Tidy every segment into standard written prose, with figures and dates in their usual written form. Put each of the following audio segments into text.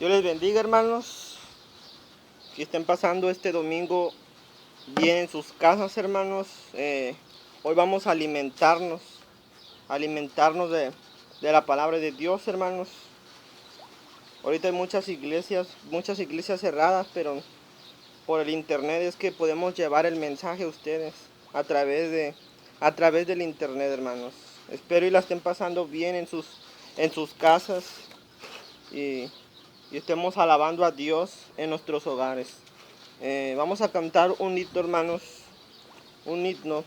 Dios les bendiga, hermanos. Que estén pasando este domingo bien en sus casas, hermanos. Hoy vamos a alimentarnos de la palabra de Dios, hermanos. Ahorita hay muchas iglesias cerradas, pero por el internet es que podemos llevar el mensaje a ustedes a través del internet, hermanos. Espero y la estén pasando bien en sus casas y estemos alabando a Dios en nuestros hogares. Vamos a cantar un himno, hermanos, un himno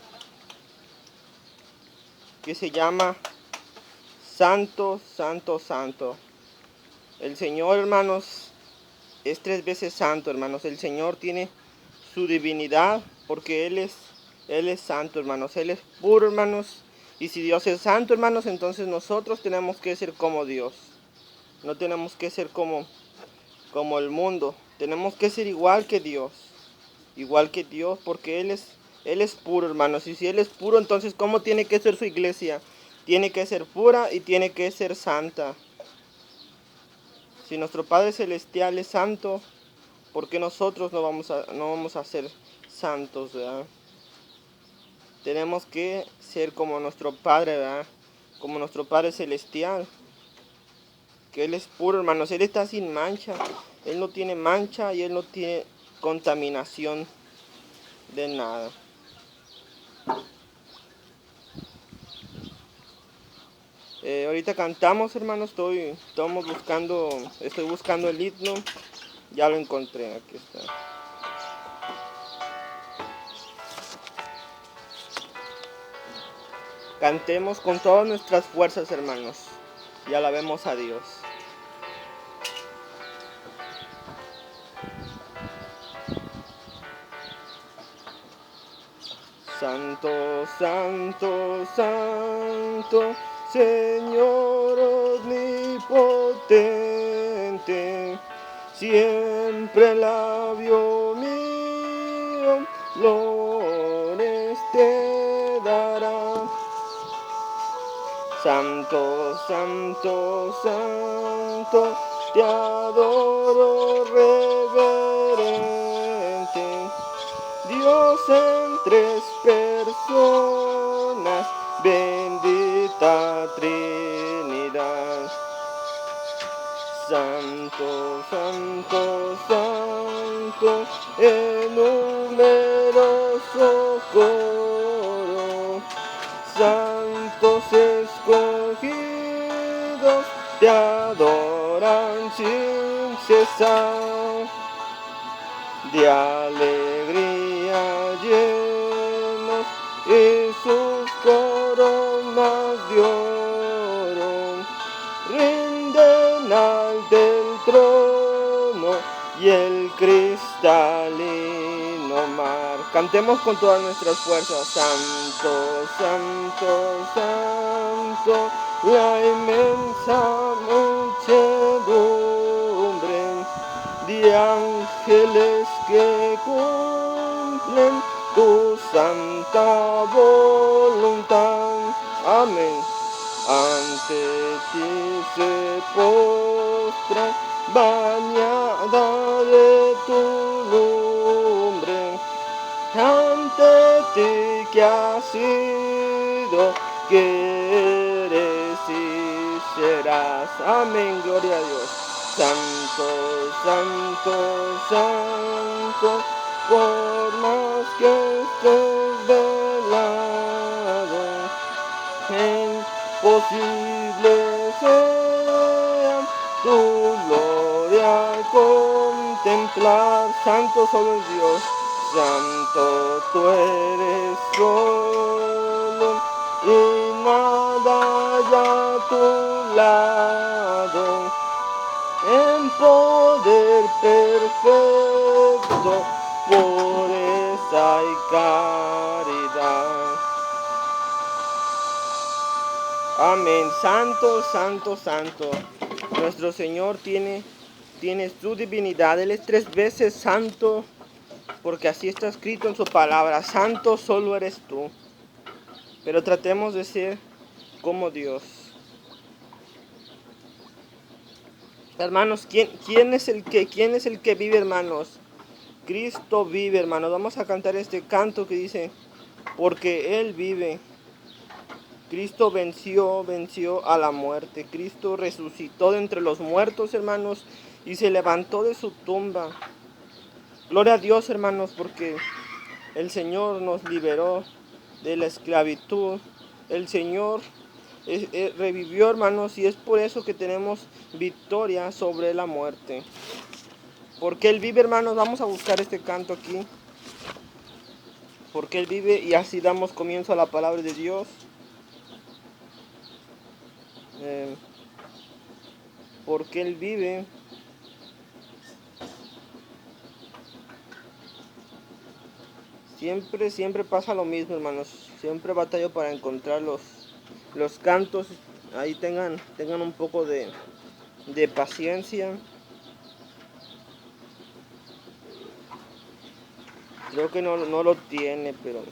que se llama Santo, Santo, Santo. El Señor, hermanos, es 3 veces santo, hermanos. El Señor tiene su divinidad porque Él es santo, hermanos. Él es puro, hermanos. Y si Dios es santo, hermanos, entonces nosotros tenemos que ser como Dios. No tenemos que ser como el mundo. Tenemos que ser igual que Dios. Igual que Dios, porque Él es puro, hermanos. Y si Él es puro, entonces ¿cómo tiene que ser su iglesia? Tiene que ser pura y tiene que ser santa. Si nuestro Padre Celestial es santo, ¿por qué nosotros no vamos a ser santos, verdad? Tenemos que ser como nuestro Padre, ¿verdad? Como nuestro Padre Celestial, que Él es puro, hermanos. Él está sin mancha. Él no tiene mancha y Él no tiene contaminación de nada. Ahorita cantamos, hermanos. Estoy buscando el himno. Ya lo encontré, aquí está. Cantemos con todas nuestras fuerzas, hermanos, y alabemos a Dios. Santo, santo, santo, Señor omnipotente, siempre el labio mío flores te dará. Santo, santo, santo, te adoro reverente, Dios en 3 personas, bendita Trinidad. Santo, santo, santo, en numeroso coro, santos escogidos te adoran sin cesar. De alegría llenos y sus coronas de oro rinden al del trono y el cristalino mar. Cantemos con todas nuestras fuerzas. Santo, santo, santo, la inmensa muchedumbre de ángeles que cumplen tu santa voluntad. Amén. Ante ti se postra, bañada de tu lumbre. Ante ti que has sido, que eres y serás. Amén, gloria a Dios. Santo, santo, santo, por más que estés velado, imposible sea tu gloria contemplar. Santo solo es Dios, santo tú eres solo y nada hay a tu lado. En poder perfecto, pureza y caridad. Amén. Santo, santo, santo. Nuestro Señor tiene su divinidad. Él es 3 veces santo, porque así está escrito en su palabra. Santo solo eres tú. Pero tratemos de ser como Dios. Hermanos, quién es el que vive, hermanos? Cristo vive, hermanos. Vamos a cantar este canto que dice, porque Él vive. Cristo venció a la muerte. Cristo resucitó de entre los muertos, hermanos, y se levantó de su tumba. Gloria a Dios, hermanos, porque el Señor nos liberó de la esclavitud. El Señor revivió, hermanos, y es por eso que tenemos victoria sobre la muerte. Porque Él vive, hermanos. Vamos a buscar este canto aquí. Porque Él vive, y así damos comienzo a la palabra de Dios. Porque Él vive. Siempre pasa lo mismo, hermanos. Siempre batallo para encontrar los cantos. Ahí tengan un poco de paciencia. Creo que no lo tiene, pero...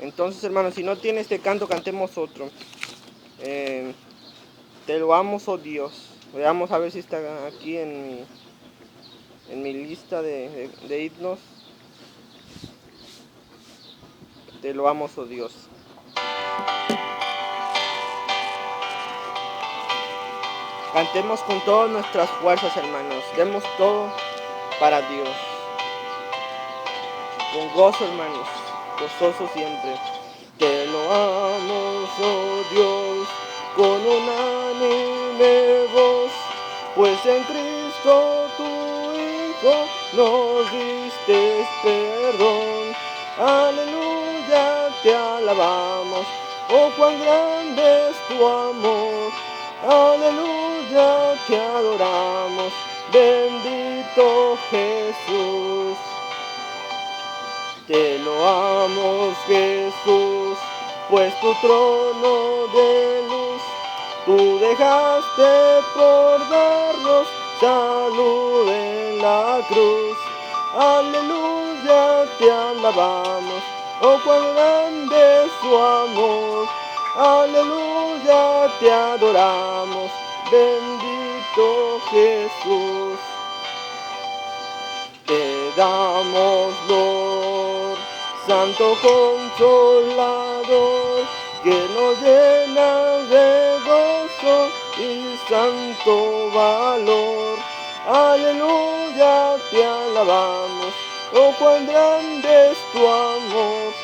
Entonces, hermanos, si no tiene este canto, cantemos otro. Te lo amo, oh Dios. Veamos a ver si está aquí en mi lista de himnos. Te lo amo, oh Dios. Cantemos con todas nuestras fuerzas, hermanos. Demos todo para Dios. Con gozo, hermanos. Gozoso siempre. Te lo amo, oh Dios, con unánime voz, pues en Cristo tu Hijo nos diste perdón. Aleluya, te alabamos, oh cuán grande es tu amor. Aleluya, te adoramos, bendito Jesús. Te lo amo, Jesús, pues tu trono de luz, tú dejaste por darnos salud en la cruz. Aleluya, te alabamos, oh cuán grande es su amor. Aleluya, te adoramos, bendito Jesús. Te damos Lord, Santo Consolador, que nos llena de gozo y santo valor. Aleluya, te alabamos, oh cuán grande es tu amor.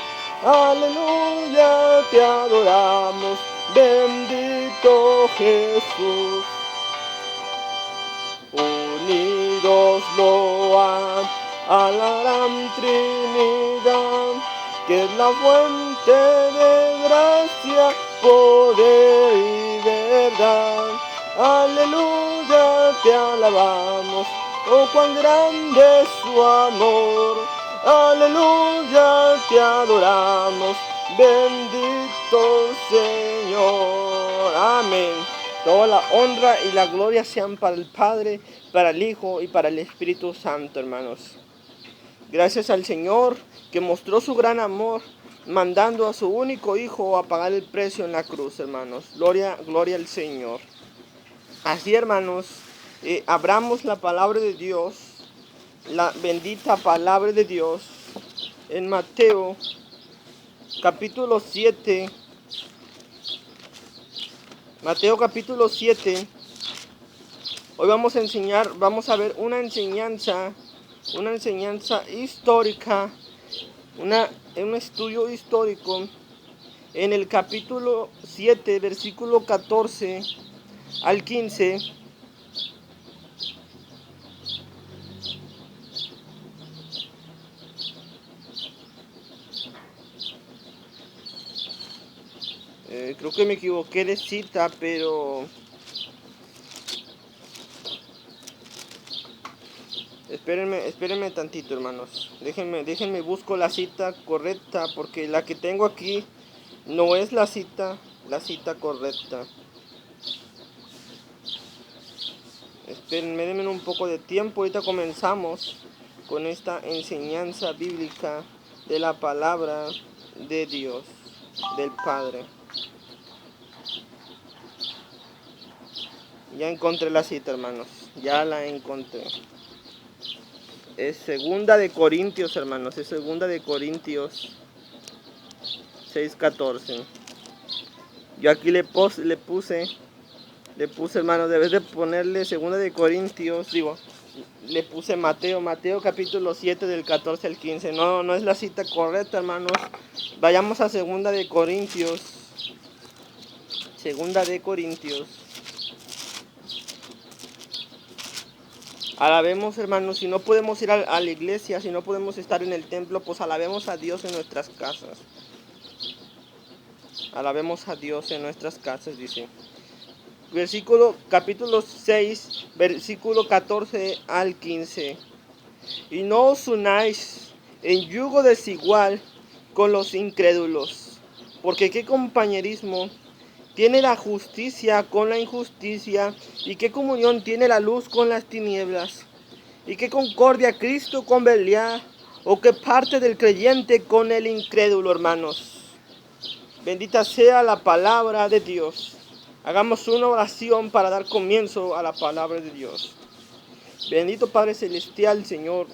Aleluya, te adoramos, bendito Jesús. Unidos loan a la gran Trinidad, que es la fuente de gracia, poder y verdad. Aleluya, te alabamos, oh cuán grande es su amor. Aleluya, te adoramos, bendito Señor. Amén. Toda la honra y la gloria sean para el Padre, para el Hijo y para el Espíritu Santo, hermanos. Gracias al Señor que mostró su gran amor, mandando a su único Hijo a pagar el precio en la cruz, hermanos. Gloria al Señor. Así, hermanos, abramos la palabra de Dios, la bendita palabra de Dios, en Mateo, capítulo 7. Mateo capítulo 7. Hoy vamos a ver una enseñanza histórica, un estudio histórico en el capítulo 7, versículo 14 al 15. Creo que me equivoqué de cita, pero espérenme tantito, hermanos. Déjenme busco la cita correcta, porque la que tengo aquí no es la cita correcta. Espérenme, denme un poco de tiempo, ahorita comenzamos con esta enseñanza bíblica de la palabra de Dios, del Padre. Ya encontré la cita, hermanos, ya la encontré. Es segunda de Corintios, hermanos, es segunda de Corintios 6:14. Yo aquí le puse, hermanos, debes de ponerle segunda de Corintios, le puse Mateo capítulo 7 del 14 al 15. No es la cita correcta, hermanos. Vayamos a segunda de Corintios. Segunda de Corintios. Alabemos, hermanos, si no podemos ir a la iglesia, si no podemos estar en el templo, pues alabemos a Dios en nuestras casas. Alabemos a Dios en nuestras casas, dice. Capítulo 6, versículo 14 al 15. Y no os unáis en yugo desigual con los incrédulos, porque qué compañerismo tiene la justicia con la injusticia, y qué comunión tiene la luz con las tinieblas, y qué concordia Cristo con Belial, o qué parte del creyente con el incrédulo, hermanos. Bendita sea la palabra de Dios. Hagamos una oración para dar comienzo a la palabra de Dios. Bendito Padre Celestial, Señor,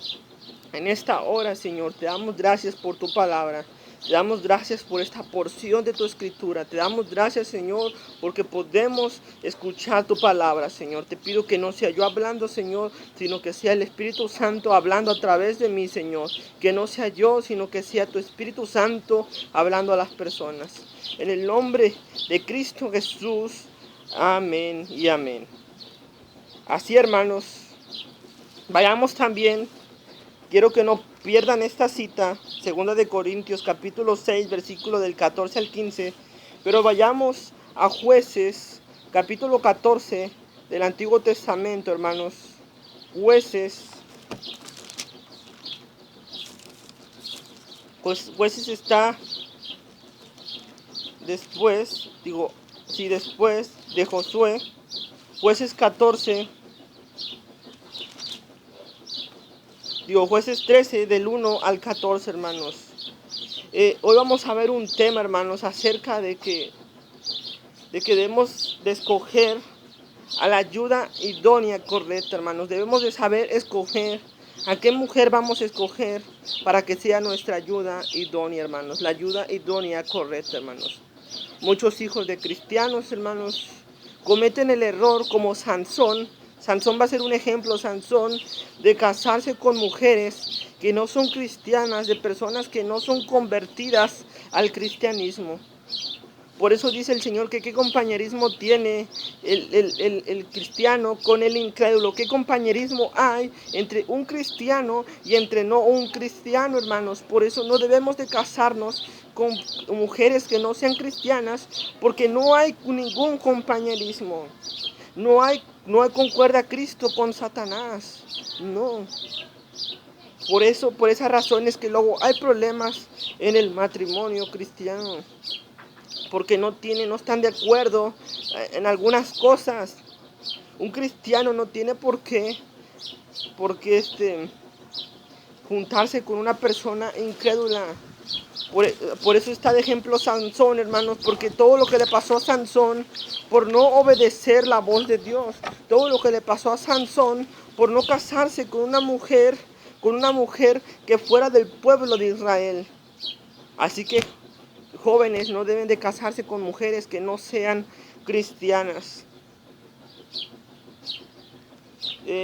en esta hora, Señor, te damos gracias por tu palabra. Te damos gracias por esta porción de tu escritura. Te damos gracias, Señor, porque podemos escuchar tu palabra, Señor. Te pido que no sea yo hablando, Señor, sino que sea el Espíritu Santo hablando a través de mí, Señor. Que no sea yo, sino que sea tu Espíritu Santo hablando a las personas. En el nombre de Cristo Jesús. Amén y amén. Así, hermanos, vayamos también. Quiero que no pierdan esta cita, segunda de Corintios capítulo 6, versículo del 14 al 15. Pero vayamos a Jueces, capítulo 14 del Antiguo Testamento, hermanos. Jueces. Pues Jueces está después de Josué. Jueces 14. Jueces 13 del 1 al 14, hermanos. Hoy vamos a ver un tema, hermanos, acerca de que debemos de escoger a la ayuda idónea correcta, hermanos. Debemos de saber escoger a qué mujer vamos a escoger para que sea nuestra ayuda idónea, hermanos. La ayuda idónea correcta, hermanos. Muchos hijos de cristianos, hermanos, cometen el error como Sansón. Sansón va a ser un ejemplo, Sansón, de casarse con mujeres que no son cristianas, de personas que no son convertidas al cristianismo. Por eso dice el Señor que qué compañerismo tiene el cristiano con el incrédulo. Qué compañerismo hay entre un cristiano y entre no un cristiano, hermanos. Por eso no debemos de casarnos con mujeres que no sean cristianas, porque no hay ningún compañerismo. No hay concuerda Cristo con Satanás. No. Por esa razón es que luego hay problemas en el matrimonio cristiano. Porque no están de acuerdo en algunas cosas. Un cristiano no tiene por qué juntarse con una persona incrédula. Por eso está de ejemplo Sansón, hermanos, porque todo lo que le pasó a Sansón por no obedecer la voz de Dios, todo lo que le pasó a Sansón por no casarse con una mujer que fuera del pueblo de Israel. Así que jóvenes no deben de casarse con mujeres que no sean cristianas.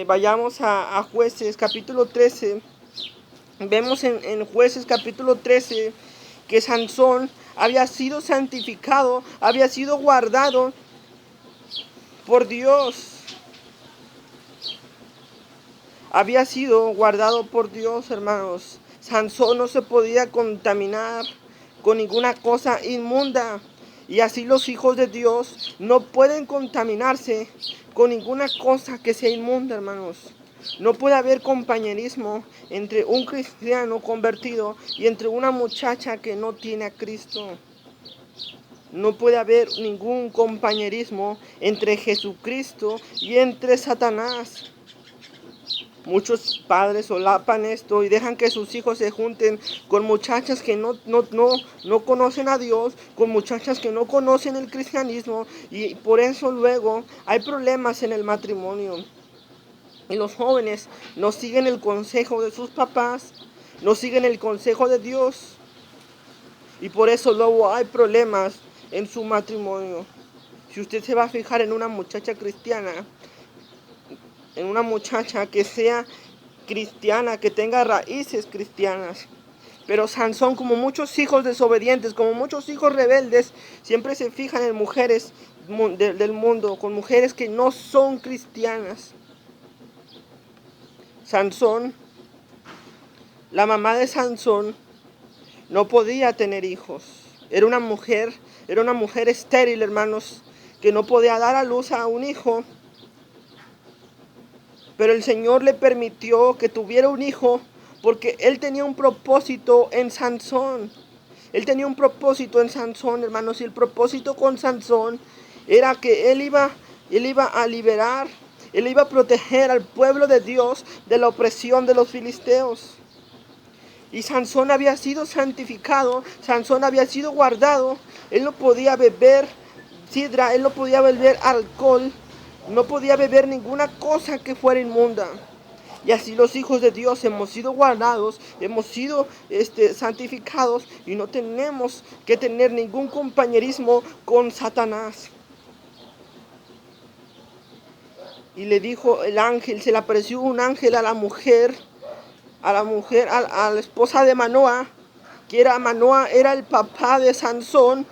Vayamos a Jueces capítulo 13. Vemos en Jueces capítulo 13 que Sansón había sido santificado, había sido guardado por Dios. Había sido guardado por Dios, hermanos. Sansón no se podía contaminar con ninguna cosa inmunda. Y así los hijos de Dios no pueden contaminarse con ninguna cosa que sea inmunda, hermanos. No puede haber compañerismo entre un cristiano convertido y entre una muchacha que no tiene a Cristo. No puede haber ningún compañerismo entre Jesucristo y entre Satanás. Muchos padres solapan esto y dejan que sus hijos se junten con muchachas que no conocen a Dios, con muchachas que no conocen el cristianismo, y por eso luego hay problemas en el matrimonio. Y los jóvenes no siguen el consejo de sus papás, no siguen el consejo de Dios, y por eso luego hay problemas en su matrimonio. Si usted se va a fijar en una muchacha cristiana, en una muchacha que sea cristiana, que tenga raíces cristianas. Pero Sansón, como muchos hijos desobedientes, como muchos hijos rebeldes, siempre se fijan en mujeres del mundo, con mujeres que no son cristianas. Sansón, la mamá de Sansón, no podía tener hijos. Era una mujer estéril, hermanos, que no podía dar a luz a un hijo. Pero el Señor le permitió que tuviera un hijo porque Él tenía un propósito en Sansón. Él tenía un propósito en Sansón, hermanos, y el propósito con Sansón era que él iba a liberar, él iba a proteger al pueblo de Dios de la opresión de los filisteos. Y Sansón había sido santificado, Sansón había sido guardado. Él no podía beber sidra, él no podía beber alcohol, no podía beber ninguna cosa que fuera inmunda. Y así los hijos de Dios hemos sido guardados, hemos sido santificados, y no tenemos que tener ningún compañerismo con Satanás. Y le dijo el ángel, se le apareció un ángel a la mujer, a la esposa de Manoah, que era Manoah, era el papá de Sansón.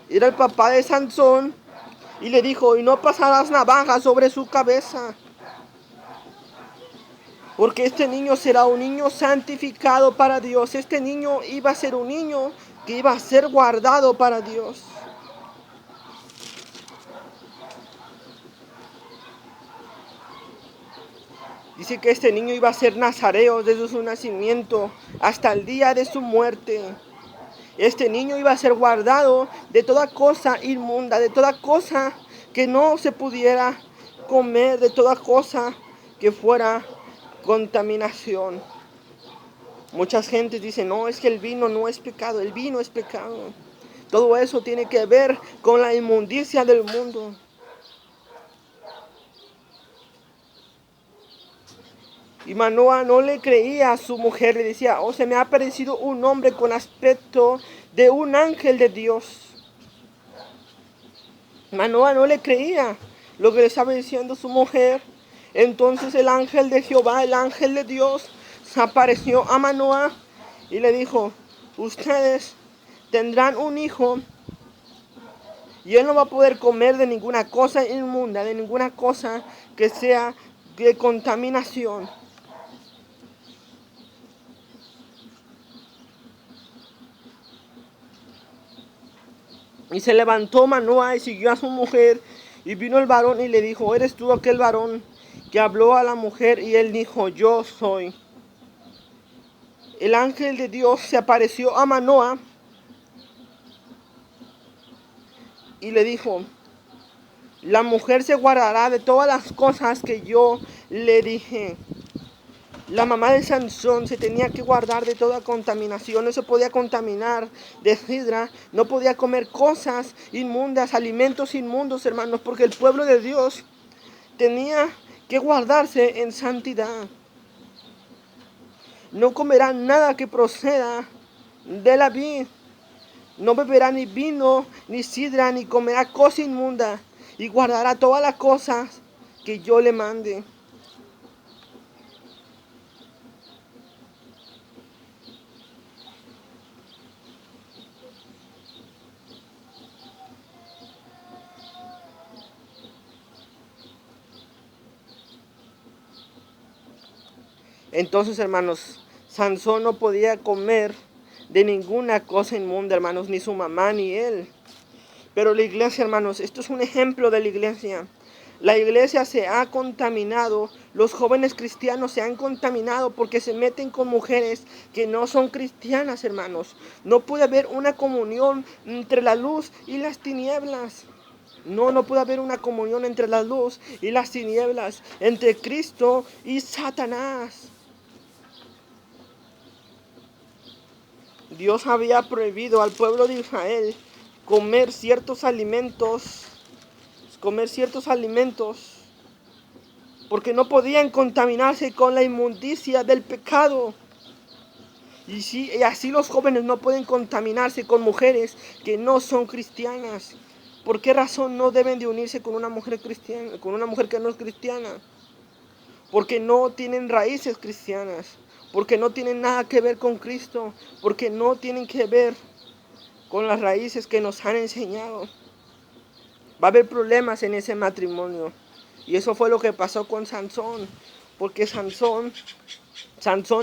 Era el papá de Sansón. Y le dijo, y no pasarás navaja sobre su cabeza, porque este niño será un niño santificado para Dios. Este niño iba a ser un niño que iba a ser guardado para Dios. Dice que este niño iba a ser nazareo desde su nacimiento hasta el día de su muerte. Este niño iba a ser guardado de toda cosa inmunda, de toda cosa que no se pudiera comer, de toda cosa que fuera contaminación. Muchas gentes dicen, no, es que el vino no es pecado, el vino es pecado. Todo eso tiene que ver con la inmundicia del mundo. Y Manoah no le creía a su mujer, le decía, se me ha aparecido un hombre con aspecto de un ángel de Dios. Manoah no le creía lo que le estaba diciendo su mujer. Entonces el ángel de Jehová, el ángel de Dios, se apareció a Manoah y le dijo, ustedes tendrán un hijo, y él no va a poder comer de ninguna cosa inmunda, de ninguna cosa que sea de contaminación. Y se levantó Manoah y siguió a su mujer, y vino el varón y le dijo, ¿eres tú aquel varón que habló a la mujer? Y él dijo, yo soy. El ángel de Dios se apareció a Manoah y le dijo, la mujer se guardará de todas las cosas que yo le dije. La mamá de Sansón se tenía que guardar de toda contaminación, no se podía contaminar de sidra, no podía comer cosas inmundas, alimentos inmundos, hermanos, porque el pueblo de Dios tenía que guardarse en santidad. No comerá nada que proceda de la vid, no beberá ni vino, ni sidra, ni comerá cosa inmunda, y guardará todas las cosas que yo le mande. Entonces, hermanos, Sansón no podía comer de ninguna cosa inmunda, hermanos, ni su mamá ni él. Pero la iglesia, hermanos, esto es un ejemplo de la iglesia. La iglesia se ha contaminado, los jóvenes cristianos se han contaminado porque se meten con mujeres que no son cristianas, hermanos. No puede haber una comunión entre la luz y las tinieblas. No, no puede haber una comunión entre la luz y las tinieblas, entre Cristo y Satanás. Dios había prohibido al pueblo de Israel comer ciertos alimentos, porque no podían contaminarse con la inmundicia del pecado. Y así los jóvenes no pueden contaminarse con mujeres que no son cristianas. ¿Por qué razón no deben de unirse con una mujer cristiana, con una mujer que no es cristiana? Porque no tienen raíces cristianas, porque no tienen nada que ver con Cristo, porque no tienen que ver con las raíces que nos han enseñado. Va a haber problemas en ese matrimonio. Y eso fue lo que pasó con Sansón, porque Sansón,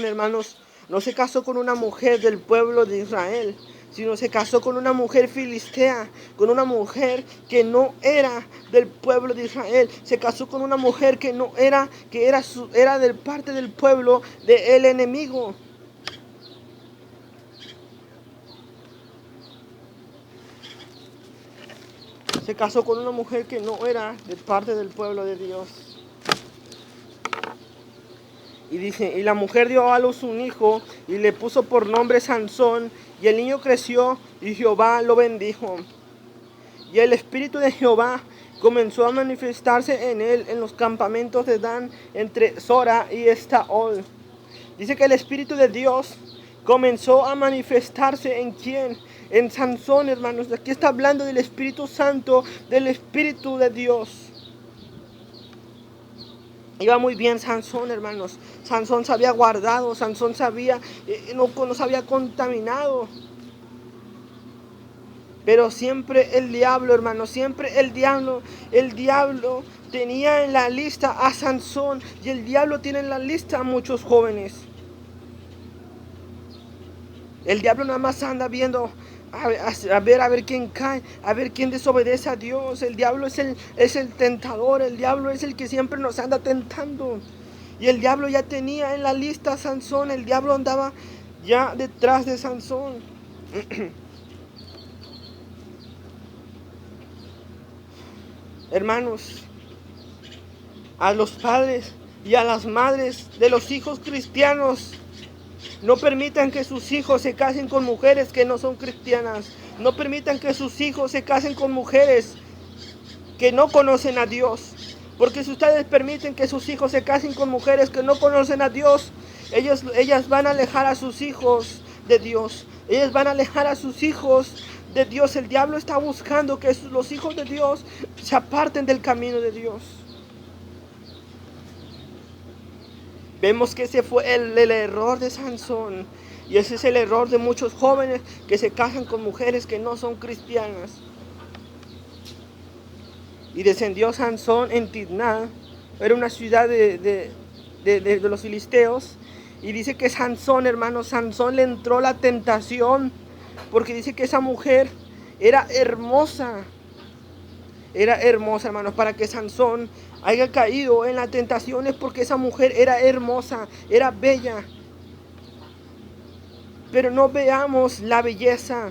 hermanos, no se casó con una mujer del pueblo de Israel, sino se casó con una mujer filistea, con una mujer que no era del pueblo de Israel. Se casó con una mujer que no era, era de parte del pueblo del enemigo. Se casó con una mujer que no era de parte del pueblo de Dios. Y dice, y la mujer dio a luz un hijo y le puso por nombre Sansón, y el niño creció y Jehová lo bendijo. Y el espíritu de Jehová comenzó a manifestarse en él en los campamentos de Dan, entre Sora y Estaol. Dice que el espíritu de Dios comenzó a manifestarse en quién, en Sansón, hermanos. Aquí está hablando del Espíritu Santo, del Espíritu de Dios. Iba muy bien Sansón, hermanos. Sansón se había guardado, Sansón no se había contaminado. Pero siempre el diablo, hermanos, siempre el diablo tenía en la lista a Sansón, y el diablo tiene en la lista a muchos jóvenes. El diablo nada más anda viendo a ver quién cae, a ver quién desobedece a Dios. El diablo es el tentador, el diablo es el que siempre nos anda tentando. Y el diablo ya tenía en la lista a Sansón, el diablo andaba ya detrás de Sansón. Hermanos, a los padres y a las madres de los hijos cristianos, no permitan que sus hijos se casen con mujeres que no son cristianas. No permitan que sus hijos se casen con mujeres que no conocen a Dios. Porque si ustedes permiten que sus hijos se casen con mujeres que no conocen a Dios, ellas van a alejar a sus hijos de Dios. Ellas van a alejar a sus hijos de Dios. El diablo está buscando que los hijos de Dios se aparten del camino de Dios. Vemos que ese fue el error de Sansón. Y ese es el error de muchos jóvenes que se casan con mujeres que no son cristianas. Y descendió Sansón en Timná, era una ciudad de los filisteos. Y dice que Sansón, hermano, Sansón le entró la tentación, porque dice que esa mujer era hermosa. Era hermosa, hermanos, para que Sansón haya caído en la tentación es porque esa mujer era hermosa, era bella. Pero no veamos la belleza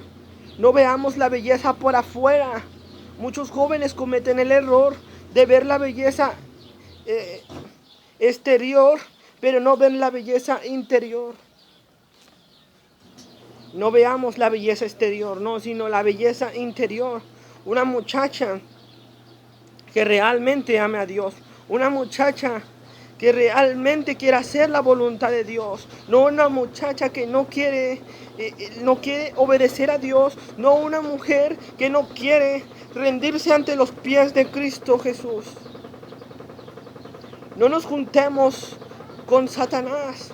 por afuera. Muchos jóvenes cometen el error de ver la belleza exterior, pero no ven la belleza interior. No veamos la belleza exterior, no, sino la belleza interior. Una muchacha que realmente ame a Dios, una muchacha que realmente quiera hacer la voluntad de Dios, no una muchacha que no quiere obedecer a Dios, no una mujer que no quiere rendirse ante los pies de Cristo Jesús. No nos juntemos con Satanás.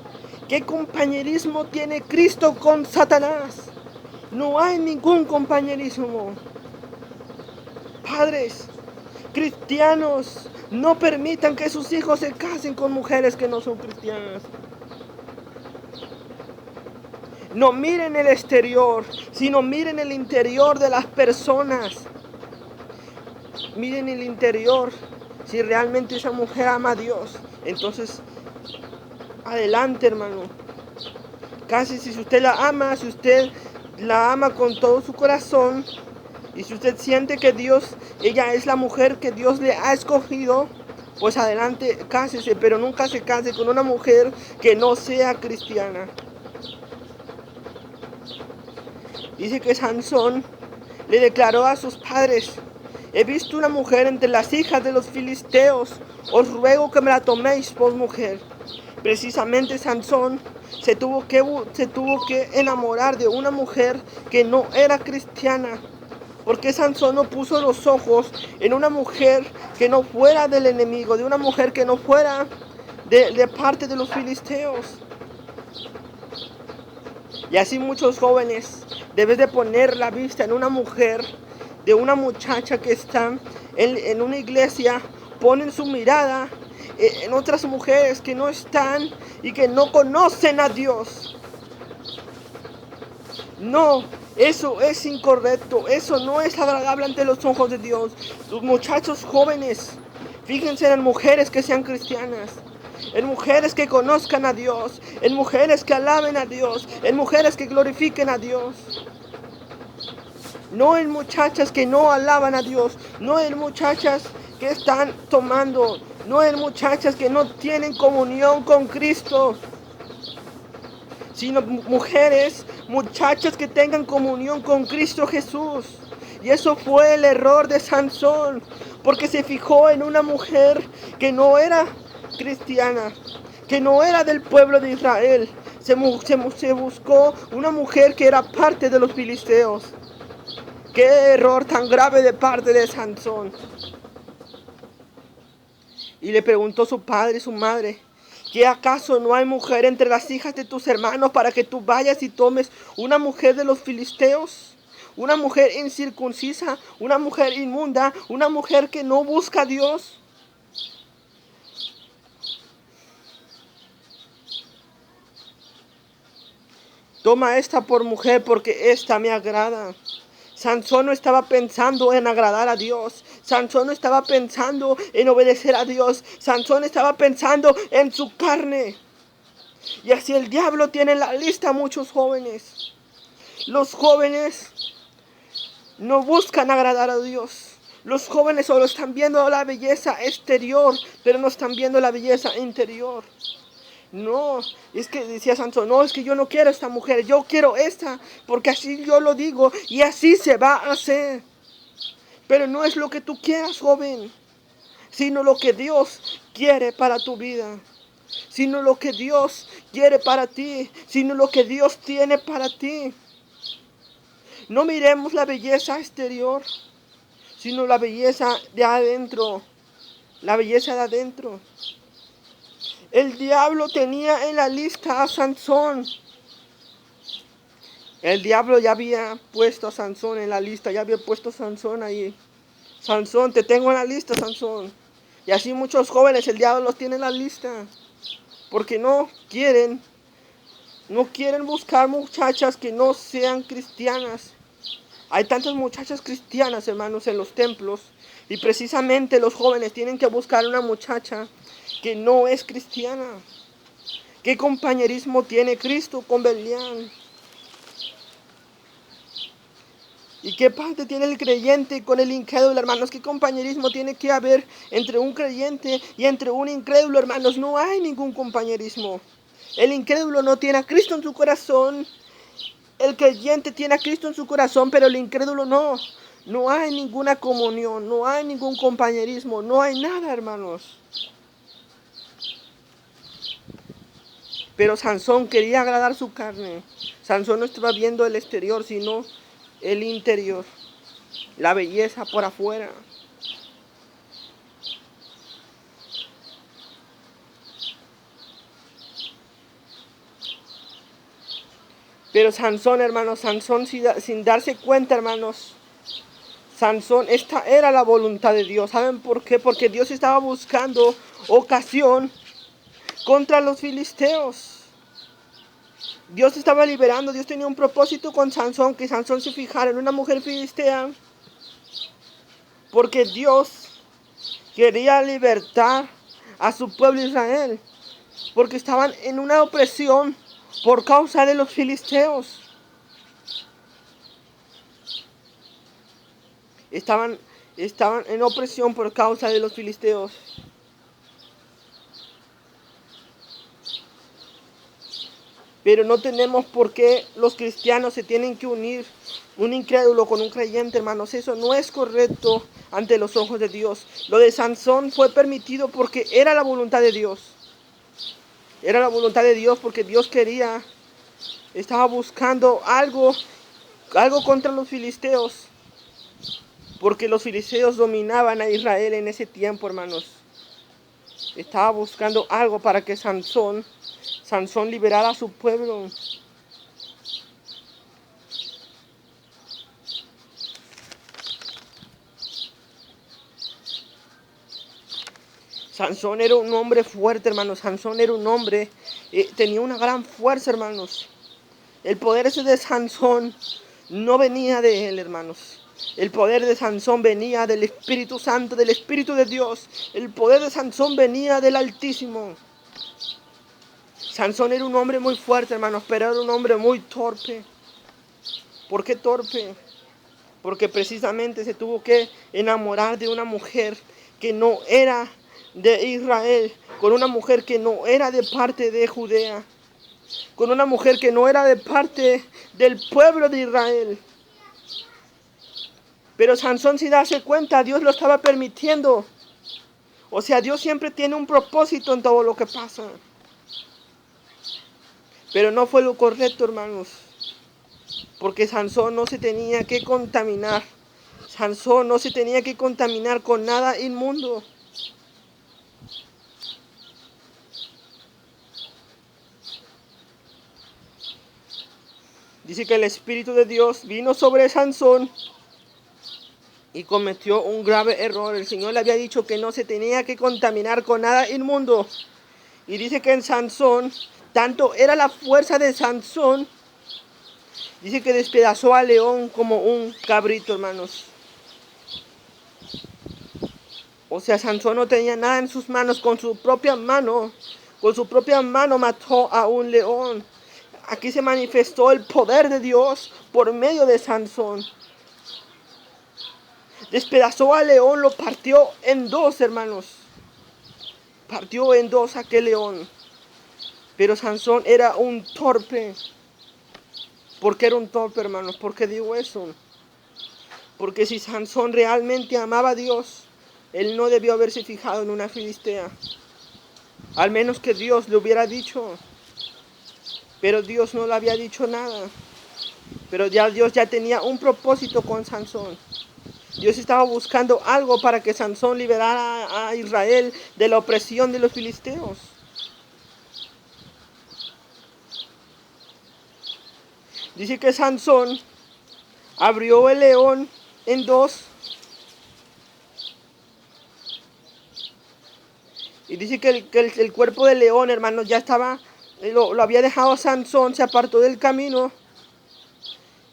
¿Qué compañerismo tiene Cristo con Satanás? No hay ningún compañerismo. Padres, cristianos, no permitan que sus hijos se casen con mujeres que no son cristianas. No miren el exterior, sino miren el interior de las personas. Miren el interior. Si realmente esa mujer ama a Dios, entonces adelante, hermano. Casi si usted la ama con todo su corazón, Y si usted siente que ella es la mujer que Dios le ha escogido, pues adelante, cásese, pero nunca se case con una mujer que no sea cristiana. Dice que Sansón le declaró a sus padres: he visto una mujer entre las hijas de los filisteos, os ruego que me la toméis por mujer. Precisamente Sansón se tuvo que enamorar de una mujer que no era cristiana, porque Sansón no puso los ojos en una mujer que no fuera del enemigo, de una mujer que no fuera de parte de los filisteos. Y así muchos jóvenes debes de poner la vista en una mujer, de una muchacha que está en una iglesia, ponen su mirada en otras mujeres que no están y que no conocen a Dios. No, eso es incorrecto, eso no es agradable ante los ojos de Dios. Los muchachos jóvenes, fíjense en mujeres que sean cristianas, en mujeres que conozcan a Dios, en mujeres que alaben a Dios, en mujeres que glorifiquen a Dios. No en muchachas que no alaban a Dios, no en muchachas que están tomando, no en muchachas que no tienen comunión con Cristo, sino muchachas que tengan comunión con Cristo Jesús. Y eso fue el error de Sansón, porque se fijó en una mujer que no era cristiana, que no era del pueblo de Israel. Se buscó una mujer que era parte de los filisteos. ¡Qué error tan grave de parte de Sansón! Y le preguntó su padre y su madre: ¿qué acaso no hay mujer entre las hijas de tus hermanos para que tú vayas y tomes una mujer de los filisteos? Una mujer incircuncisa, una mujer inmunda, una mujer que no busca a Dios. Toma esta por mujer porque esta me agrada. Sansón no estaba pensando en agradar a Dios. Sansón no estaba pensando en obedecer a Dios. Sansón estaba pensando en su carne. Y así el diablo tiene en la lista a muchos jóvenes. Los jóvenes no buscan agradar a Dios. Los jóvenes solo están viendo la belleza exterior, pero no están viendo la belleza interior. No, es que decía Sansón: no, es que yo no quiero esta mujer, yo quiero esta, porque así yo lo digo y así se va a hacer. Pero no es lo que tú quieras, joven, sino lo que Dios quiere para tu vida, sino lo que Dios quiere para ti, sino lo que Dios tiene para ti. No miremos la belleza exterior, sino la belleza de adentro, la belleza de adentro. El diablo tenía en la lista a Sansón. El diablo ya había puesto a Sansón en la lista, ya había puesto a Sansón ahí. Sansón, te tengo en la lista, Sansón. Y así muchos jóvenes el diablo los tiene en la lista, porque no quieren buscar muchachas que no sean cristianas. Hay tantas muchachas cristianas, hermanos, en los templos, y precisamente los jóvenes tienen que buscar una muchacha que no es cristiana. ¿Qué compañerismo tiene Cristo con Belial? ¿Y qué parte tiene el creyente con el incrédulo, hermanos? ¿Qué compañerismo tiene que haber entre un creyente y entre un incrédulo, hermanos? No hay ningún compañerismo. El incrédulo no tiene a Cristo en su corazón. El creyente tiene a Cristo en su corazón, pero el incrédulo no. No hay ninguna comunión, no hay ningún compañerismo, no hay nada, hermanos. Pero Sansón quería agradar su carne. Sansón no estaba viendo el exterior, sino el interior, la belleza por afuera. Pero Sansón, hermanos, Sansón sin darse cuenta, hermanos, Sansón, esta era la voluntad de Dios. ¿Saben por qué? Porque Dios estaba buscando ocasión contra los filisteos. Dios estaba liberando, Dios tenía un propósito con Sansón, que Sansón se fijara en una mujer filistea, porque Dios quería libertar a su pueblo Israel, porque estaban en una opresión por causa de los filisteos. estaban, estaban en opresión por causa de los filisteos. Pero no tenemos por qué los cristianos se tienen que unir un incrédulo con un creyente, hermanos. Eso no es correcto ante los ojos de Dios. Lo de Sansón fue permitido porque era la voluntad de Dios. Era la voluntad de Dios porque Dios quería, estaba buscando algo contra los filisteos. Porque los filisteos dominaban a Israel en ese tiempo, hermanos. Estaba buscando algo para que Sansón liberara a su pueblo. Sansón era un hombre fuerte, hermanos. Sansón era un hombre, tenía una gran fuerza, hermanos. El poder ese de Sansón no venía de él, hermanos. El poder de Sansón venía del Espíritu Santo, del Espíritu de Dios. El poder de Sansón venía del Altísimo. Sansón era un hombre muy fuerte, hermanos, pero era un hombre muy torpe. ¿Por qué torpe? Porque precisamente se tuvo que enamorar de una mujer que no era de Israel, con una mujer que no era de parte de Judea, con una mujer que no era de parte del pueblo de Israel. Pero Sansón, sin darse cuenta, Dios lo estaba permitiendo. O sea, Dios siempre tiene un propósito en todo lo que pasa. Pero no fue lo correcto, hermanos. Porque Sansón no se tenía que contaminar. Sansón no se tenía que contaminar con nada inmundo. Dice que el Espíritu de Dios vino sobre Sansón y cometió un grave error. El Señor le había dicho que no se tenía que contaminar con nada inmundo. Y dice que en Sansón, tanto era la fuerza de Sansón, dice que despedazó al león como un cabrito, hermanos. O sea, Sansón no tenía nada en sus manos, con su propia mano mató a un león. Aquí se manifestó el poder de Dios por medio de Sansón. Despedazó al león, lo partió en dos, hermanos. Partió en dos aquel león. Pero Sansón era un torpe. ¿Por qué era un torpe, hermanos? ¿Por qué digo eso? Porque si Sansón realmente amaba a Dios, él no debió haberse fijado en una filistea. Al menos que Dios le hubiera dicho. Pero Dios no le había dicho nada. Pero ya Dios ya tenía un propósito con Sansón. Dios estaba buscando algo para que Sansón liberara a Israel de la opresión de los filisteos. Dice que Sansón abrió el león en dos. Y dice que el cuerpo del león, hermanos, ya estaba, lo había dejado Sansón, se apartó del camino.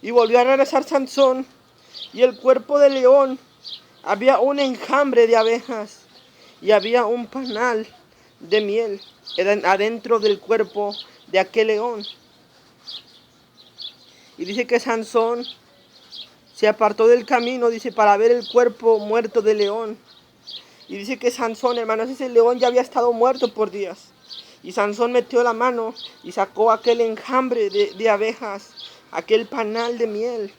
Y volvió a regresar Sansón. Y el cuerpo del león, había un enjambre de abejas. Y había un panal de miel adentro del cuerpo de aquel león. Y dice que Sansón se apartó del camino, dice, para ver el cuerpo muerto del león. Y dice que Sansón, hermanos, ese león ya había estado muerto por días. Y Sansón metió la mano y sacó aquel enjambre de abejas, aquel panal de miel.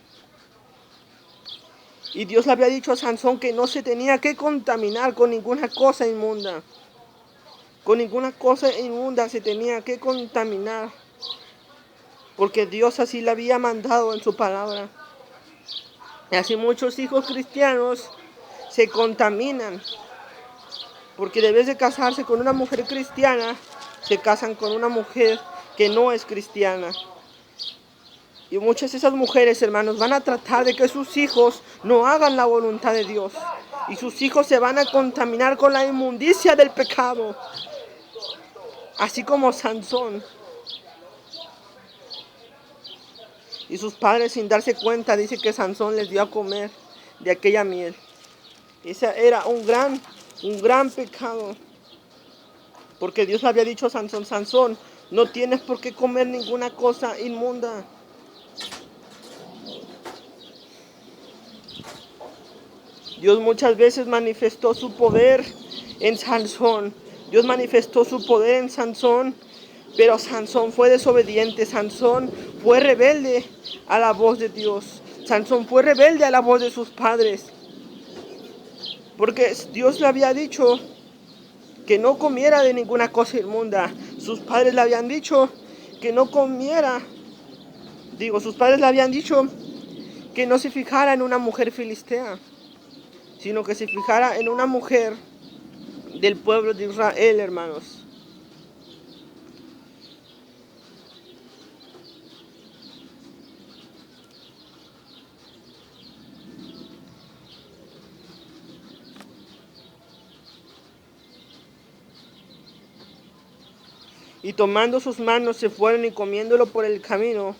Y Dios le había dicho a Sansón que no se tenía que contaminar con ninguna cosa inmunda. Con ninguna cosa inmunda se tenía que contaminar. Porque Dios así le había mandado en su palabra. Y así muchos hijos cristianos se contaminan. Porque en vez de casarse con una mujer cristiana, se casan con una mujer que no es cristiana. Y muchas de esas mujeres, hermanos, van a tratar de que sus hijos no hagan la voluntad de Dios. Y sus hijos se van a contaminar con la inmundicia del pecado. Así como Sansón. Y sus padres, sin darse cuenta, dice que Sansón les dio a comer de aquella miel. Ese era un gran pecado. Porque Dios había dicho a Sansón, Sansón, no tienes por qué comer ninguna cosa inmunda. Dios muchas veces manifestó su poder en Sansón. Dios manifestó su poder en Sansón, pero Sansón fue desobediente. Sansón fue rebelde a la voz de Dios. Sansón fue rebelde a la voz de sus padres. Porque Dios le había dicho que no comiera de ninguna cosa inmunda. Sus padres le habían dicho que no comiera. Sus padres le habían dicho que no se fijara en una mujer filistea, sino que se fijara en una mujer del pueblo de Israel, hermanos. Y tomando sus manos se fueron y comiéndolo por el camino.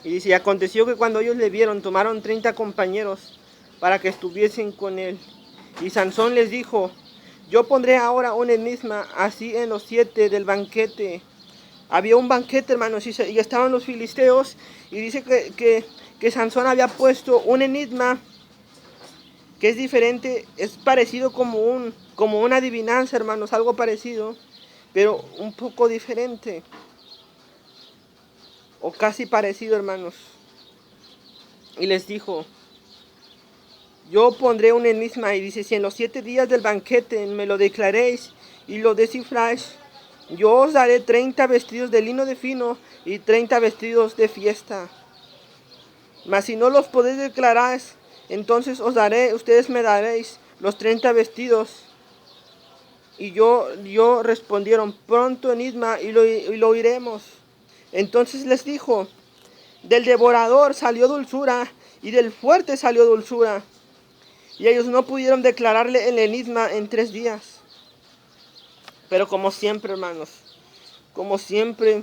Y dice, y aconteció que cuando ellos le vieron, tomaron 30 compañeros para que estuviesen con él. Y Sansón les dijo, yo pondré ahora un enigma así en los 7 del banquete. Había un banquete, hermanos, y estaban los filisteos. Y dice que Sansón había puesto un enigma que es diferente, es parecido como una adivinanza, hermanos, algo parecido, pero un poco diferente, o casi parecido, hermanos. Y les dijo, yo pondré un enigma, y dice, si en los 7 días del banquete me lo declaréis y lo descifráis, yo os daré 30 vestidos de lino de fino y 30 vestidos de fiesta. Mas si no los podéis declarar, entonces ustedes me daréis los 30 vestidos. Y yo respondieron, pronto enigma y lo oiremos. Entonces les dijo, del devorador salió dulzura y del fuerte salió dulzura. Y ellos no pudieron declararle el enigma en 3 días. Pero como siempre, hermanos, como siempre,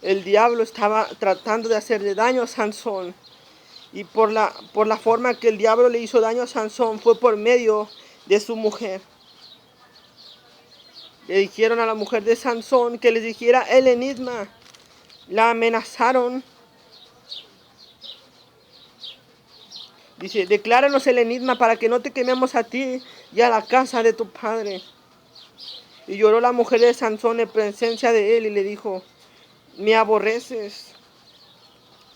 el diablo estaba tratando de hacerle daño a Sansón. Y por la forma que el diablo le hizo daño a Sansón fue por medio de su mujer. Le dijeron a la mujer de Sansón que les dijera el enigma. La amenazaron. Dice, decláranos el enigma para que no te quememos a ti y a la casa de tu padre. Y lloró la mujer de Sansón en presencia de él y le dijo, me aborreces.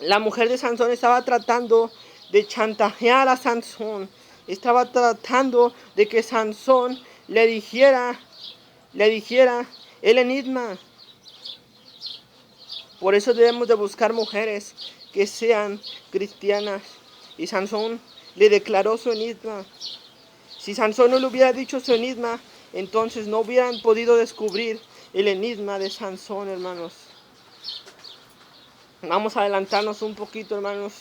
La mujer de Sansón estaba tratando de chantajear a Sansón. Estaba tratando de que Sansón le dijera el enigma. Por eso debemos de buscar mujeres que sean cristianas. Y Sansón le declaró su enigma. Si Sansón no le hubiera dicho su enigma, entonces no hubieran podido descubrir el enigma de Sansón, hermanos. Vamos a adelantarnos un poquito, hermanos.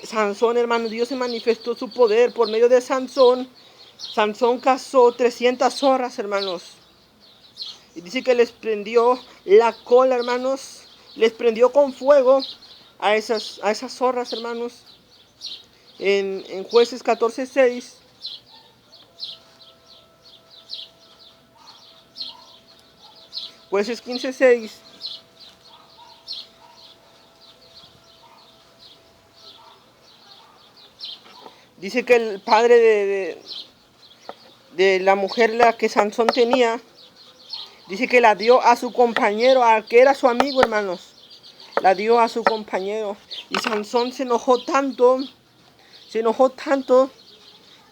Sansón, hermanos, Dios se manifestó su poder por medio de Sansón. Sansón cazó 300 zorras, hermanos. Y dice que les prendió la cola, hermanos. Les prendió con fuego a esas zorras, hermanos. En Jueces 14:6. Jueces 15:6. Dice que el padre de la mujer la que Sansón tenía, dice que la dio a su compañero, a que era su amigo, hermanos. La dio a su compañero. Y Sansón se enojó tanto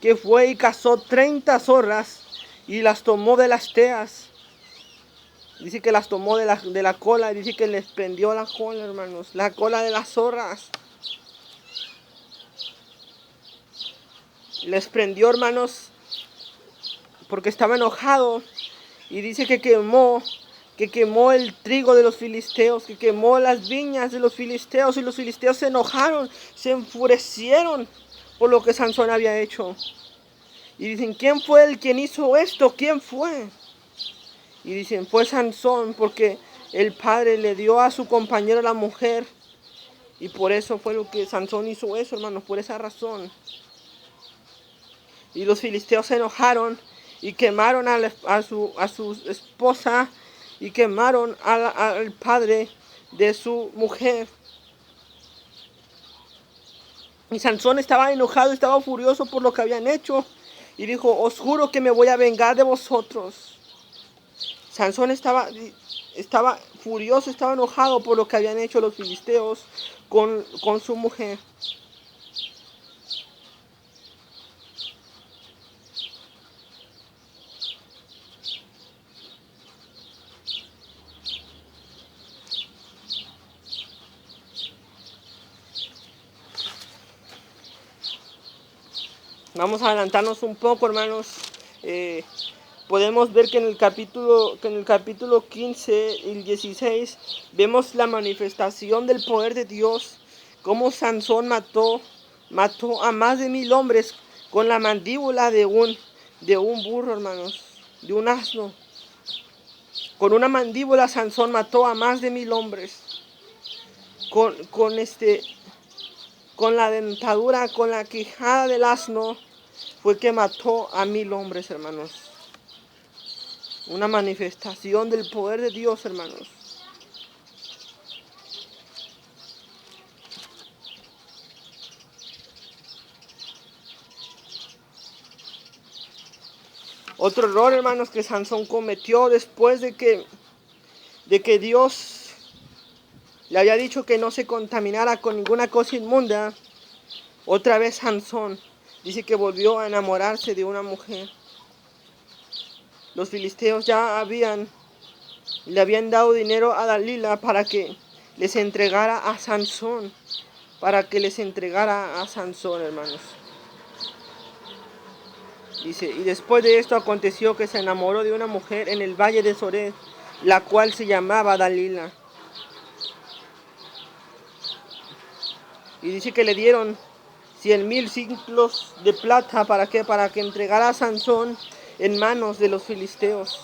que fue y cazó 30 zorras y las tomó de las teas. Dice que las tomó de la cola, dice que les prendió la cola, hermanos, la cola de las zorras. Les prendió, hermanos, porque estaba enojado. Y dice que quemó el trigo de los filisteos, que quemó las viñas de los filisteos. Y los filisteos se enojaron, se enfurecieron por lo que Sansón había hecho. Y dicen, ¿quién fue el quien hizo esto? ¿Quién fue? Y dicen, fue Sansón, porque el padre le dio a su compañero la mujer. Y por eso fue lo que Sansón hizo eso, hermanos, por esa razón. Y los filisteos se enojaron y quemaron a su esposa y quemaron al padre de su mujer. Y Sansón estaba enojado, estaba furioso por lo que habían hecho. Y dijo, os juro que me voy a vengar de vosotros. Sansón estaba furioso, estaba enojado por lo que habían hecho los filisteos con su mujer. Vamos a adelantarnos un poco, hermanos. Podemos ver que en el capítulo 15 y 16 vemos la manifestación del poder de Dios, cómo Sansón mató a más de 1000 hombres con la mandíbula de un burro, hermanos, de un asno. Con una mandíbula Sansón mató a más de 1000 hombres. Con la dentadura, con la quijada del asno, fue que mató a 1000 hombres, hermanos. Una manifestación del poder de Dios, hermanos. Otro error, hermanos, que Sansón cometió después de que Dios le había dicho que no se contaminara con ninguna cosa inmunda. Otra vez Sansón dice que volvió a enamorarse de una mujer. Los filisteos ya le habían dado dinero a Dalila para que les entregara a Sansón. Hermanos. Dice, y después de esto aconteció que se enamoró de una mujer en el valle de Sorek, la cual se llamaba Dalila. Y dice que le dieron 100,000 ciclos de plata. ¿Para qué? Para que entregara a Sansón en manos de los filisteos.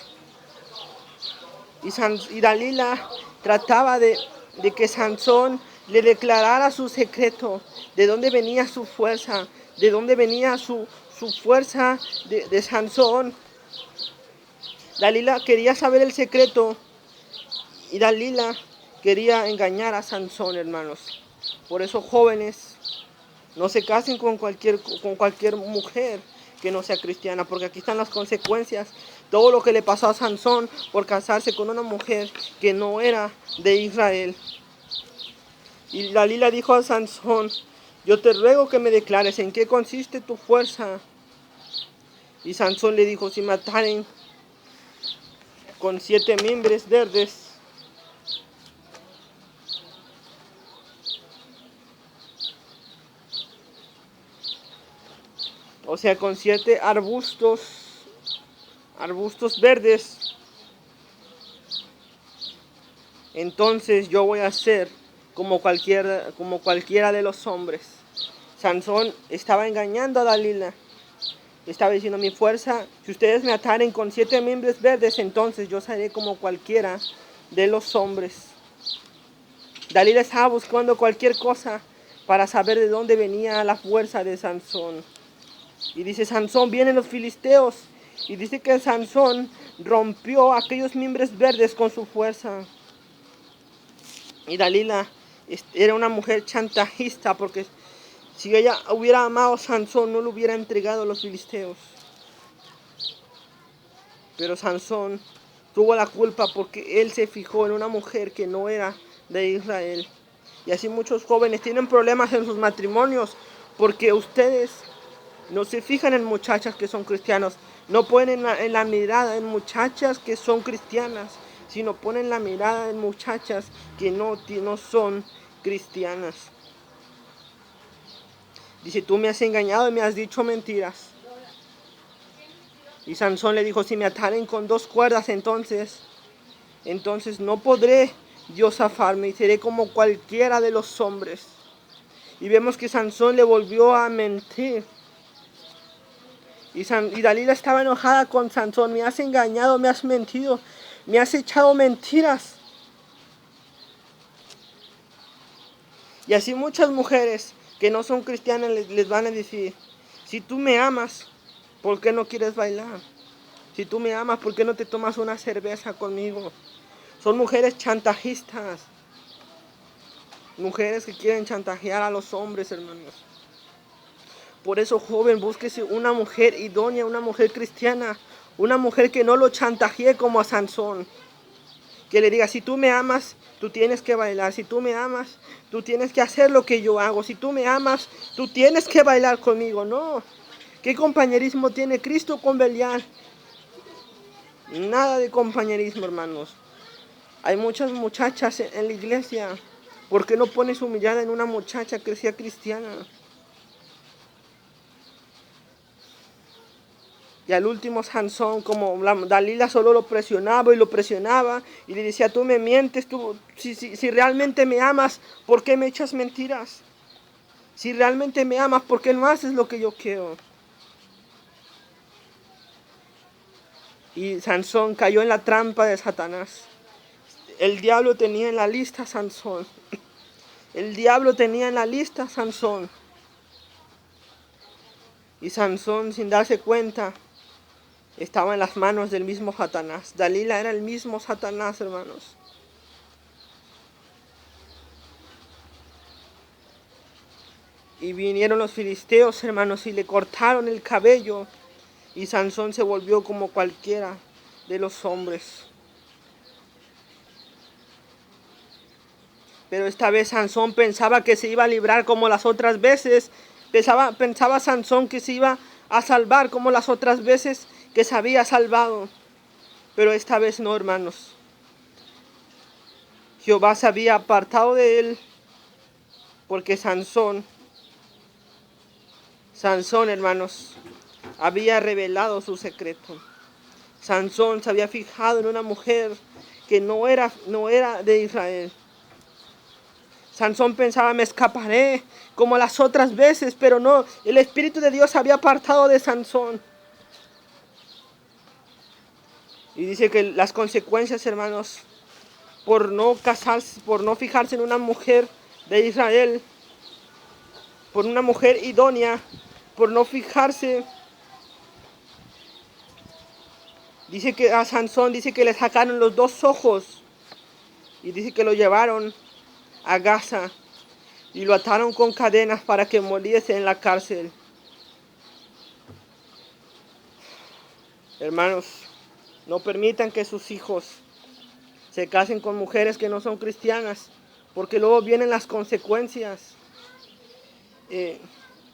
Y Dalila trataba de que Sansón le declarara su secreto, de dónde venía su fuerza, de dónde venía su fuerza de Sansón. Dalila quería saber el secreto y Dalila quería engañar a Sansón, hermanos. Por eso, jóvenes, no se casen con cualquier mujer que no sea cristiana, porque aquí están las consecuencias. Todo lo que le pasó a Sansón por casarse con una mujer que no era de Israel. Y Dalila dijo a Sansón, yo te ruego que me declares en qué consiste tu fuerza. Y Sansón le dijo, si mataren con 7 mimbres verdes, o sea, con 7 arbustos verdes, entonces yo voy a ser como cualquiera de los hombres. Sansón estaba engañando a Dalila. Estaba diciendo, mi fuerza, si ustedes me ataren con 7 mimbres verdes, entonces yo seré como cualquiera de los hombres. Dalila estaba buscando cualquier cosa para saber de dónde venía la fuerza de Sansón. Y dice, Sansón, vienen los filisteos. Y dice que Sansón rompió aquellos mimbres verdes con su fuerza. Y Dalila era una mujer chantajista, porque si ella hubiera amado a Sansón, no lo hubiera entregado a los filisteos. Pero Sansón tuvo la culpa porque él se fijó en una mujer que no era de Israel. Y así muchos jóvenes tienen problemas en sus matrimonios porque ustedes no se fijan en muchachas que son cristianos. No ponen en la mirada en muchachas que son cristianas, sino ponen la mirada en muchachas que no son cristianas. Dice, tú me has engañado y me has dicho mentiras. Y Sansón le dijo, si me ataren con 2 cuerdas, entonces no podré yo zafarme y seré como cualquiera de los hombres. Y vemos que Sansón le volvió a mentir. Y Dalila estaba enojada con Sansón. Me has engañado, me has mentido, me has echado mentiras. Y así muchas mujeres que no son cristianas les van a decir, si tú me amas, ¿por qué no quieres bailar? Si tú me amas, ¿por qué no te tomas una cerveza conmigo? Son mujeres chantajistas. Mujeres que quieren chantajear a los hombres, hermanos. Por eso, joven, búsquese una mujer idónea, una mujer cristiana, una mujer que no lo chantajee como a Sansón. Que le diga, si tú me amas, tú tienes que bailar. Si tú me amas, tú tienes que hacer lo que yo hago. Si tú me amas, tú tienes que bailar conmigo. No. ¿Qué compañerismo tiene Cristo con Belial? Nada de compañerismo, hermanos. Hay muchas muchachas en la iglesia. ¿Por qué no pones su mirada en una muchacha que sea cristiana? Y al último Sansón, como Dalila solo lo presionaba y le decía, tú me mientes, si realmente me amas, ¿por qué me echas mentiras? Si realmente me amas, ¿por qué no haces lo que yo quiero? Y Sansón cayó en la trampa de Satanás. El diablo tenía en la lista a Sansón. El diablo tenía en la lista a Sansón. Y Sansón, sin darse cuenta, estaba en las manos del mismo Satanás. Dalila era el mismo Satanás, hermanos. Y vinieron los filisteos, hermanos, y le cortaron el cabello. Y Sansón se volvió como cualquiera de los hombres. Pero esta vez Sansón pensaba que se iba a librar como las otras veces. Pensaba Sansón que se iba a salvar como las otras veces que se había salvado. Pero esta vez no, hermanos. Jehová se había apartado de él porque Sansón, hermanos, había revelado su secreto. Sansón se había fijado en una mujer que no era de Israel. Sansón pensaba, me escaparé como las otras veces, pero no, el Espíritu de Dios había apartado de Sansón. Y dice que las consecuencias, hermanos, por no casarse, por no fijarse en una mujer de Israel, por una mujer idónea, por no fijarse, dice que a Sansón dice que le sacaron los 2 ojos y dice que lo llevaron a Gaza y lo ataron con cadenas para que muriese en la cárcel. Hermanos, no permitan que sus hijos se casen con mujeres que no son cristianas, porque luego vienen las consecuencias.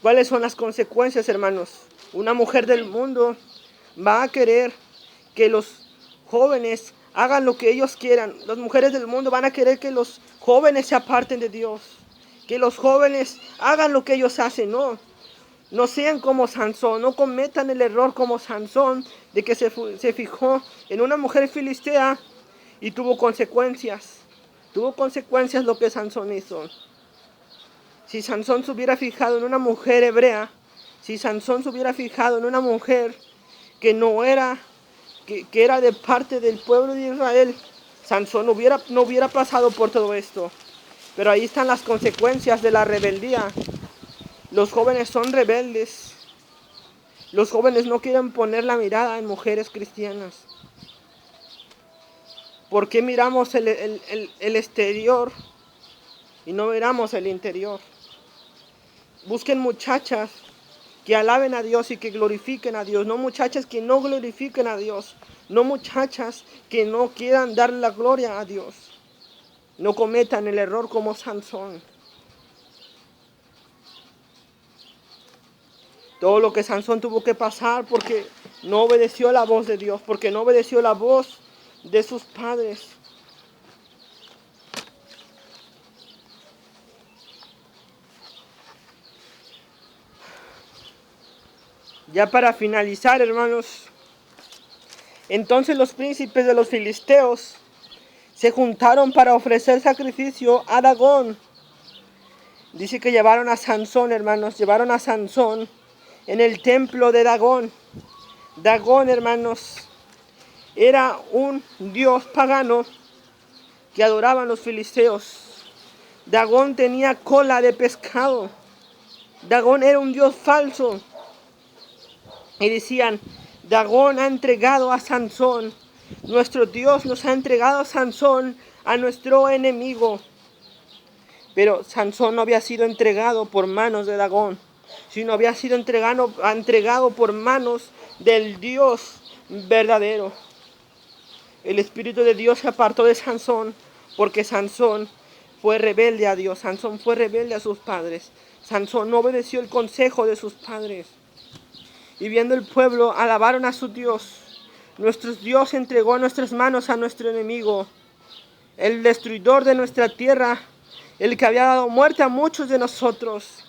¿Cuáles son las consecuencias, hermanos? Una mujer del mundo va a querer que los jóvenes hagan lo que ellos quieran. Las mujeres del mundo van a querer que los jóvenes se aparten de Dios, que los jóvenes hagan lo que ellos hacen. No sean como Sansón, no cometan el error como Sansón de que se fijó en una mujer filistea y tuvo consecuencias. Tuvo consecuencias lo que Sansón hizo. Si Sansón se hubiera fijado en una mujer hebrea, si Sansón se hubiera fijado en una mujer que no era, que era de parte del pueblo de Israel, Sansón no hubiera pasado por todo esto. Pero ahí están las consecuencias de la rebeldía. Los jóvenes son rebeldes. Los jóvenes no quieren poner la mirada en mujeres cristianas. ¿Por qué miramos el exterior y no miramos el interior? Busquen muchachas que alaben a Dios y que glorifiquen a Dios. No muchachas que no glorifiquen a Dios. No muchachas que no quieran dar la gloria a Dios. No cometan el error como Sansón. Todo lo que Sansón tuvo que pasar porque no obedeció la voz de Dios, porque no obedeció la voz de sus padres. Ya para finalizar, hermanos, entonces los príncipes de los filisteos se juntaron para ofrecer sacrificio a Dagón. Dice que llevaron a Sansón, hermanos, llevaron a Sansón en el templo de Dagón. Dagón, hermanos, era un dios pagano que adoraban los filisteos. Dagón tenía cola de pescado. Dagón era un dios falso. Y decían, Dagón ha entregado a Sansón. Nuestro Dios nos ha entregado a Sansón, a nuestro enemigo. Pero Sansón no había sido entregado por manos de Dagón. sino había sido entregado por manos del Dios verdadero. El Espíritu de Dios se apartó de Sansón porque Sansón fue rebelde a Dios. Sansón fue rebelde a sus padres. Sansón no obedeció el consejo de sus padres. Y viendo el pueblo, alabaron a su Dios. Nuestro Dios entregó nuestras manos a nuestro enemigo, el destruidor de nuestra tierra, el que había dado muerte a muchos de nosotros.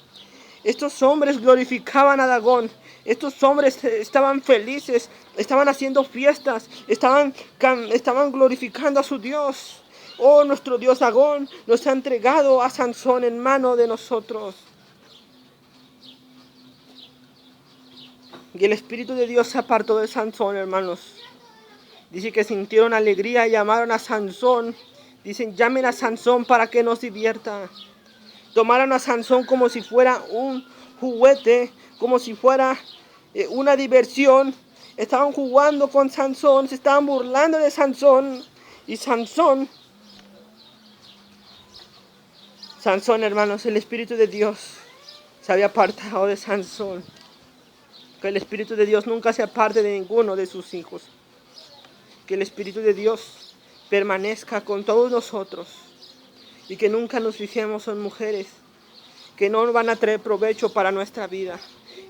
Estos hombres glorificaban a Dagón. Estos hombres estaban felices, estaban haciendo fiestas, estaban glorificando a su Dios. Oh, nuestro Dios Dagón nos ha entregado a Sansón en mano de nosotros. Y el Espíritu de Dios se apartó de Sansón, hermanos. Dice que sintieron alegría y llamaron a Sansón. Dicen, llamen a Sansón para que nos divierta. Tomaron a Sansón como si fuera un juguete, como si fuera una diversión. Estaban jugando con Sansón, se estaban burlando de Sansón. Y Sansón, hermanos, el Espíritu de Dios se había apartado de Sansón. Que el Espíritu de Dios nunca se aparte de ninguno de sus hijos. Que el Espíritu de Dios permanezca con todos nosotros. Y que nunca nos fijemos en mujeres que no van a traer provecho para nuestra vida.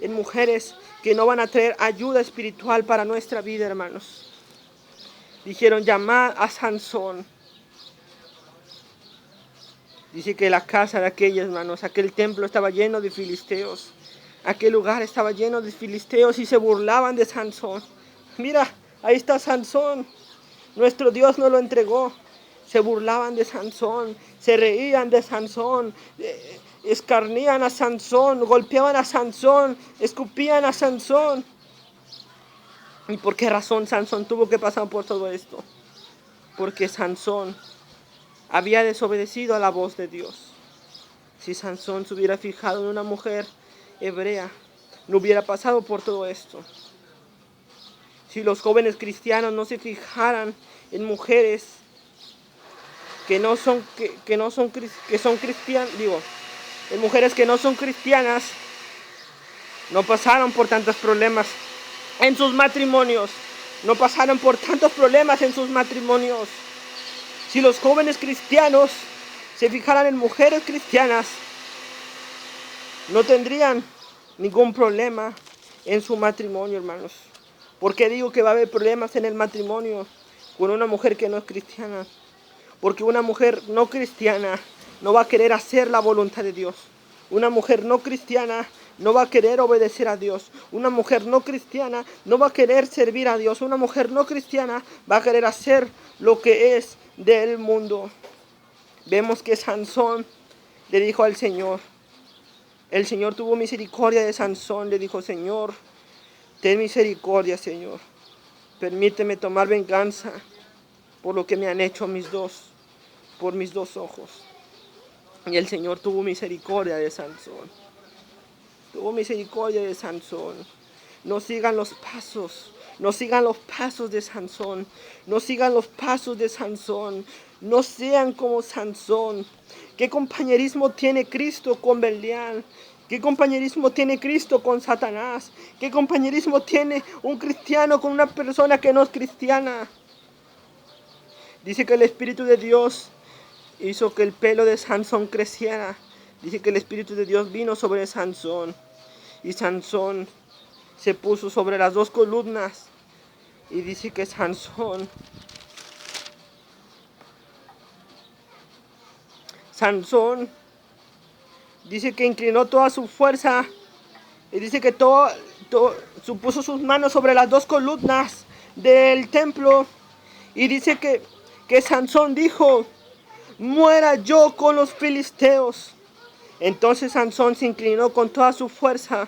En mujeres que no van a traer ayuda espiritual para nuestra vida, hermanos. Dijeron, llamad a Sansón. Dice que la casa de aquellos, hermanos, aquel templo estaba lleno de filisteos. Aquel lugar estaba lleno de filisteos y se burlaban de Sansón. Mira, ahí está Sansón. Nuestro Dios nos lo entregó. Se burlaban de Sansón, se reían de Sansón, escarnían a Sansón, golpeaban a Sansón, escupían a Sansón. ¿Y por qué razón Sansón tuvo que pasar por todo esto? Porque Sansón había desobedecido a la voz de Dios. Si Sansón se hubiera fijado en una mujer hebrea, no hubiera pasado por todo esto. Si los jóvenes cristianos no se fijaran en mujeres que son cristianas, en mujeres que no son cristianas, no pasaron por tantos problemas en sus matrimonios, no pasaron por tantos problemas en sus matrimonios. Si los jóvenes cristianos se fijaran en mujeres cristianas, no tendrían ningún problema en su matrimonio, hermanos. ¿Por qué digo que va a haber problemas en el matrimonio con una mujer que no es cristiana? Porque una mujer no cristiana no va a querer hacer la voluntad de Dios. Una mujer no cristiana no va a querer obedecer a Dios. Una mujer no cristiana no va a querer servir a Dios. Una mujer no cristiana va a querer hacer lo que es del mundo. Vemos que Sansón le dijo al Señor. El Señor tuvo misericordia de Sansón. Le dijo, Señor, ten misericordia, Señor. Permíteme tomar venganza por lo que me han hecho por mis dos ojos. Y el Señor tuvo misericordia de Sansón. Tuvo misericordia de Sansón. No sigan los pasos. No sigan los pasos de Sansón. No sigan los pasos de Sansón. No sean como Sansón. ¿Qué compañerismo tiene Cristo con Belial? ¿Qué compañerismo tiene Cristo con Satanás? ¿Qué compañerismo tiene un cristiano con una persona que no es cristiana? Dice que el Espíritu de Dios hizo que el pelo de Sansón creciera. Dice que el Espíritu de Dios vino sobre Sansón. Y Sansón se puso sobre las dos columnas. Y dice que Sansón dice que inclinó toda su fuerza. Y dice que puso sus manos sobre las dos columnas del templo. Y dice que Sansón dijo, muera yo con los filisteos. Entonces Sansón se inclinó con toda su fuerza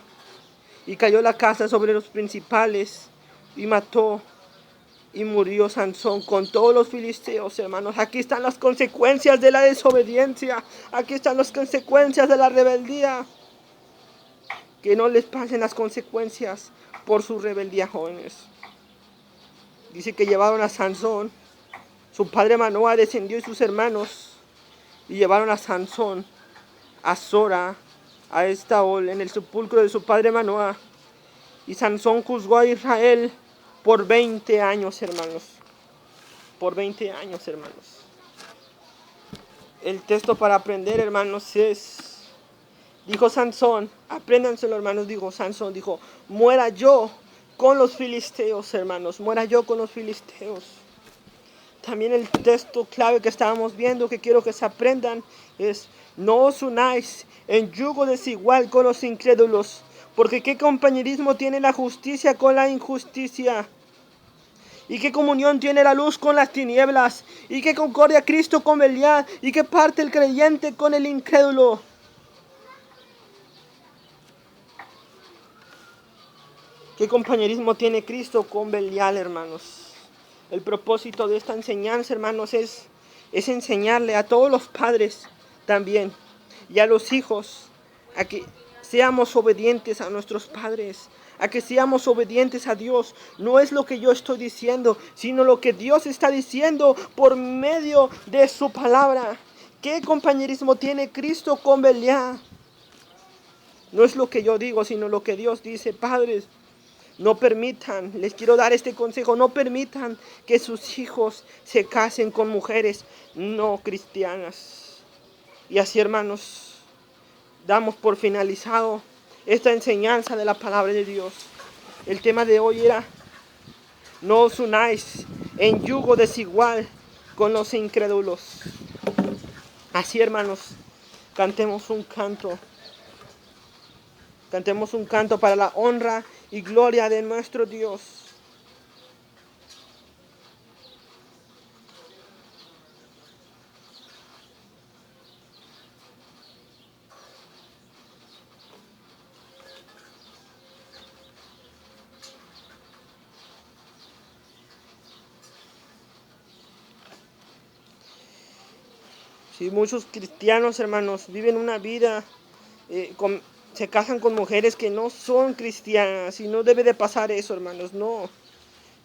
y cayó la casa sobre los principales y mató y murió Sansón con todos los filisteos, hermanos. Aquí están las consecuencias de la desobediencia. Aquí están las consecuencias de la rebeldía. Que no les pasen las consecuencias por su rebeldía, jóvenes. Dice que llevaron a Sansón. Su padre Manoah descendió y sus hermanos y llevaron a Sansón a Sora a Estaol en el sepulcro de su padre Manoah. Y Sansón juzgó a Israel por 20 años, hermanos. Por 20 años, hermanos. El texto para aprender, hermanos, dijo Sansón, apréndanselo, hermanos, dijo Sansón, dijo, muera yo con los filisteos, hermanos, muera yo con los filisteos. También el texto clave que estábamos viendo, que quiero que se aprendan, es, no os unáis en yugo desigual con los incrédulos, porque qué compañerismo tiene la justicia con la injusticia, y qué comunión tiene la luz con las tinieblas, y qué concordia Cristo con Belial, y qué parte el creyente con el incrédulo. ¿Qué compañerismo tiene Cristo con Belial, hermanos? El propósito de esta enseñanza, hermanos, es enseñarle a todos los padres también y a los hijos a que seamos obedientes a nuestros padres, a que seamos obedientes a Dios. No es lo que yo estoy diciendo, sino lo que Dios está diciendo por medio de su palabra. ¿Qué compañerismo tiene Cristo con Belial? No es lo que yo digo, sino lo que Dios dice. Padres, no permitan, les quiero dar este consejo, no permitan que sus hijos se casen con mujeres no cristianas. Y así, hermanos, damos por finalizado esta enseñanza de la palabra de Dios. El tema de hoy era, no os unáis en yugo desigual con los incrédulos. Así, hermanos, cantemos un canto. Cantemos un canto para la honra y gloria de nuestro Dios. Sí, muchos cristianos, hermanos, viven una vida, se casan con mujeres que no son cristianas y no debe de pasar eso, hermanos, no.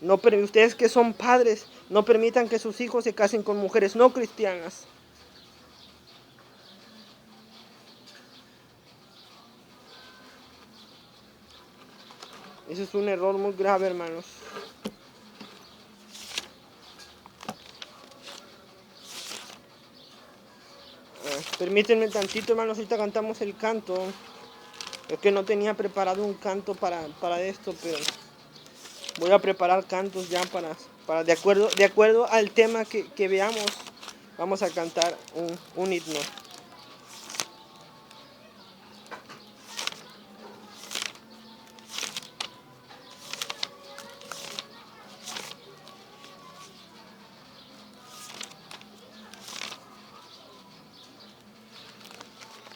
Ustedes que son padres, no permitan que sus hijos se casen con mujeres no cristianas. Ese es un error muy grave, hermanos. Permítanme tantito, hermanos, ahorita cantamos el canto. Es que no tenía preparado un canto para esto, pero voy a preparar cantos ya para de acuerdo al tema que veamos, vamos a cantar un himno.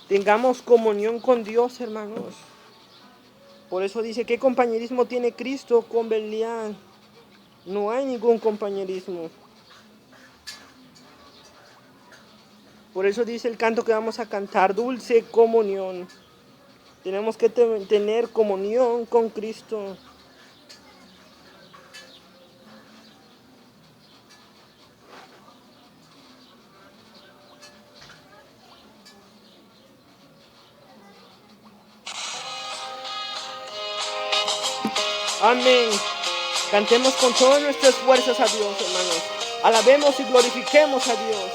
Tengamos comunión con Dios, hermanos. Por eso dice, ¿qué compañerismo tiene Cristo con Belial? No hay ningún compañerismo. Por eso dice el canto que vamos a cantar, dulce comunión. Tenemos que tener comunión con Cristo. Amén. Cantemos con todas nuestras fuerzas a Dios, hermanos. Alabemos y glorifiquemos a Dios.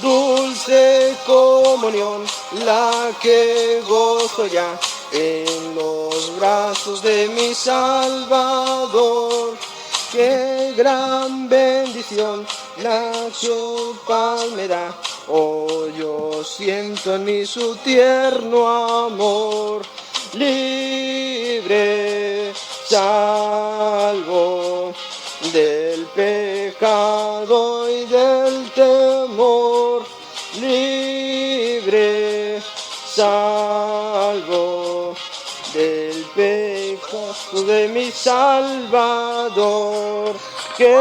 Dulce comunión, la que gozo ya en los brazos de mi Salvador. Qué gran bendición la que paz me da. Oh, yo siento en mí su tierno amor. Libre, salvo del pecado y del temor. Libre, salvo del pecado de mi Salvador. Qué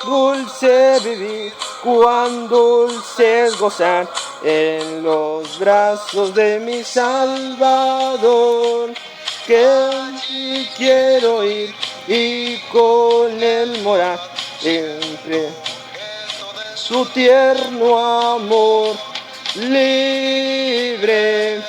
dulce vivir, cuán dulce es gozar en los brazos de mi Salvador. que allí quiero ir y con él morar entre su tierno amor libre.